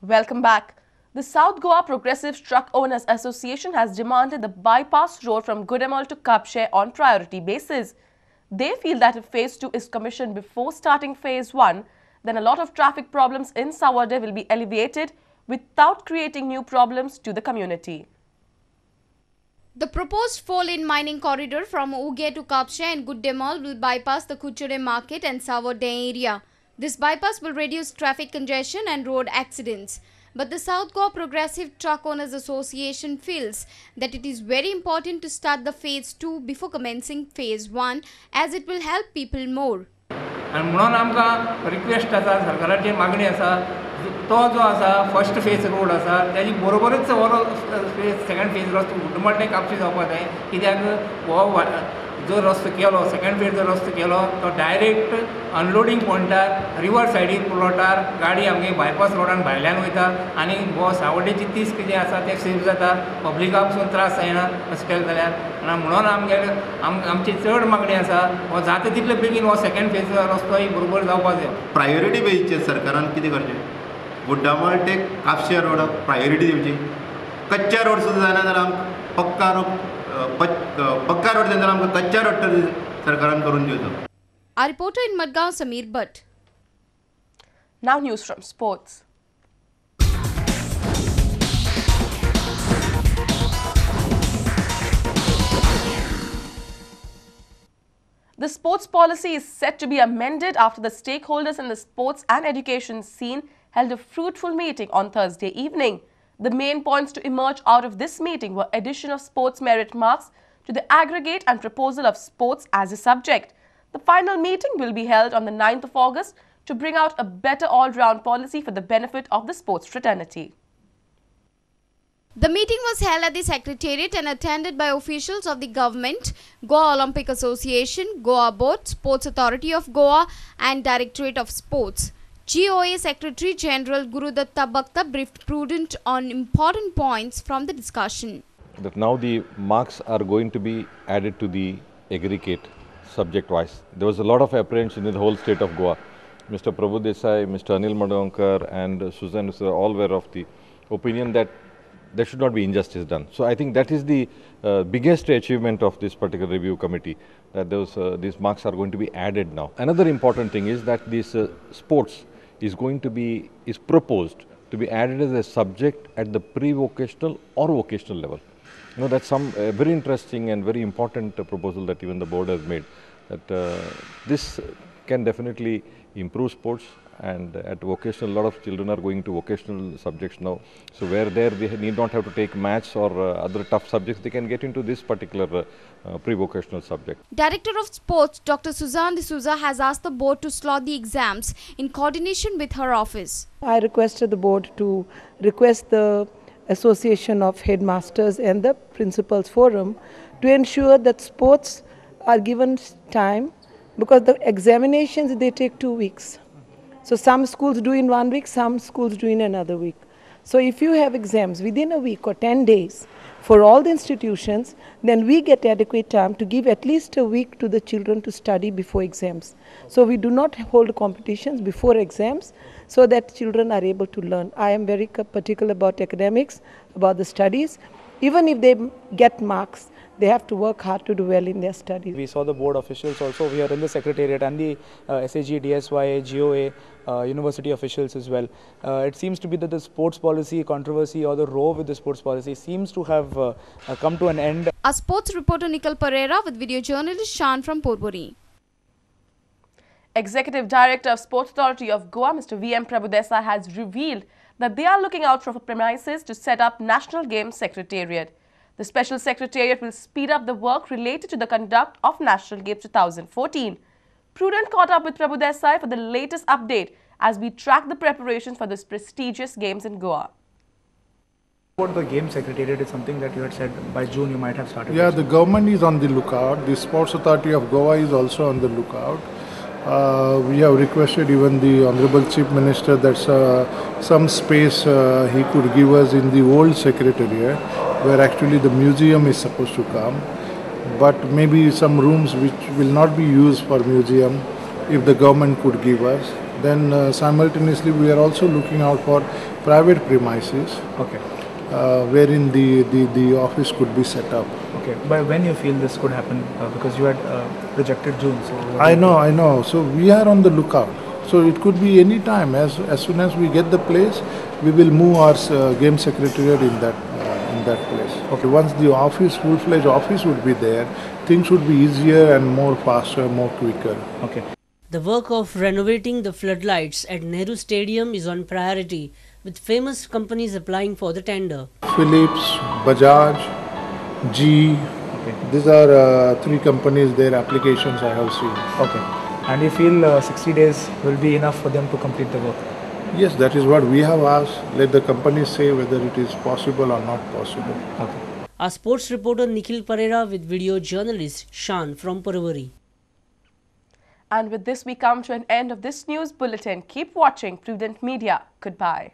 Welcome back. The South Goa Progressive Truck Owners Association has demanded the bypass road from Gudemal to Kapche on priority basis. They feel that if Phase 2 is commissioned before starting Phase 1, then a lot of traffic problems in Sawarde will be alleviated without creating new problems to the community. The proposed four-lane mining corridor from Uge to Kapche and Gudemal will bypass the Kuchere market and Sawarde area. This bypass will reduce traffic congestion and road accidents. But the South Goa Progressive Truck Owners Association feels that it is very important to start the Phase 2 before commencing Phase 1 as it will help people more. आणि म्हणून आमकां request आसा सरकाराची मागणी आसा तो जो आसा फर्स्ट फेज रोड आसा त्याची बरोबरच हो सेकंड फेज रस्तो गुडमळ ते कापशी जावपाक जाय कित्याक हो जो रस्तो केलो सेकंड फेज जो रस्तो केलो तो डायरेक्ट अनलोडिंग पॉयंटार रिवर सायडीक प्लॉटार गाडी आमगे बायपास रोडान भायल्यान वयता आनी हो सावड्डेची तीस कितें आसा तें सेफ जाता पब्लिकाक पसून त्रास जायना अशें केलें जाल्यार आनी म्हणून आमची चड मागणी आसा हो जाता तितले बेगीन हो सेकंड फेज रस्तो बरोबर जावपाक जाय. प्रायोरिटी बेजीचेर सरकारान कितें करचें गुड्डामळ ते कापशे रोडाक प्रायोरिटी दिवची. कच्च्या रोड सुद्दां जायना जाल्यार आमकां पक्का रोड जाल्यार आमकां कच्च्या रोड तर सरकारान करून दिवचो. Our reporter in Madgaon, Sameer Bhatt. Now news from sports. The sports policy is set to be amended after the stakeholders in the sports and education scene held a fruitful meeting on Thursday evening. The main points to emerge out of this meeting were addition of sports merit marks to the aggregate and proposal of sports as a subject. The final meeting will be held on the 9th of August to bring out a better all-round policy for the benefit of the sports fraternity. The meeting was held at the Secretariat and attended by officials of the government, Goa Olympic Association, Goa Board, Sports Authority of Goa and Directorate of Sports. GOA Secretary General Gurudatta Bhakta briefed Prudent on important points from the discussion. That now the marks are going to be added to the aggregate subject-wise. There was a lot of apprehension in the whole state of Goa. Mr. Prabhu Desai, Mr. Anil Madgaonkar and Susan were all aware of the opinion that there should not be injustice done. So I think that is the biggest achievement of this particular review committee, that these marks are going to be added now. Another important thing is that this sports is proposed to be added as a subject at the pre-vocational or vocational level. You know, that's some very interesting and very important proposal that even the board has made, that this can definitely improve sports. And at vocational, a lot of children are going to vocational subjects now. So where they need not have to take maths or other tough subjects, they can get into this particular pre-vocational subject. Director of Sports, Dr. Suzanne D'Souza has asked the board to slot the exams in coordination with her office. I requested the board to request the Association of Headmasters and the Principals Forum to ensure that sports are given time, because the examinations, they take 2 weeks. So some schools do in 1 week, some schools do in another week. So if you have exams within a week or 10 days for all the institutions, then we get adequate time to give at least a week to the children to study before exams. So we do not hold competitions before exams so that children are able to learn. I am very particular about academics, about the studies. Even if they get marks, they have to work hard to do well in their studies. We saw the board officials also here in the Secretariat and the SAG, DSY, GOA, university officials as well. It seems to be that the sports policy controversy or the row with the sports policy seems to have come to an end. Our sports reporter Nikal Pereira with video journalist Shan from Porpori. Executive Director of Sports Authority of Goa, Mr. V.M. Prabhudesai, has revealed that they are looking out for premises to set up National Games Secretariat. The Special Secretariat will speed up the work related to the conduct of National Games 2014. Prudent caught up with Prabhudesai for the latest update as we track the preparations for this prestigious games in Goa. About the Game Secretariat is something that you had said by June you might have started. Yeah, the government is on the lookout. The Sports Authority of Goa is also on the lookout. We have requested even the Honorable Chief Minister that some space he could give us in the old Secretariat, where actually the museum is supposed to come, but maybe some rooms which will not be used for museum, if the government could give us, Then simultaneously we are also looking out for private premises Okay. wherein the office could be set up. Okay. By when you feel this could happen? Because you had projected June. So I know. So we are on the lookout. So it could be any time. As soon as we get the place, we will move our game secretariat in that place. Okay. Once the office, full-fledged office would be there, things would be easier and more faster, more quicker. Okay. The work of renovating the floodlights at Nehru Stadium is on priority, with famous companies applying for the tender. Philips, Bajaj, GE. Okay. These are 3 companies. Their applications I have seen. Okay. And you feel 60 days will be enough for them to complete the work? Yes, that is what we have asked. Let the companies say whether it is possible or not possible. Okay. Our sports reporter Nikhil Pereira with video journalist Shan from Paraveri. And with this, we come to an end of this news bulletin. Keep watching Prudent Media. Goodbye.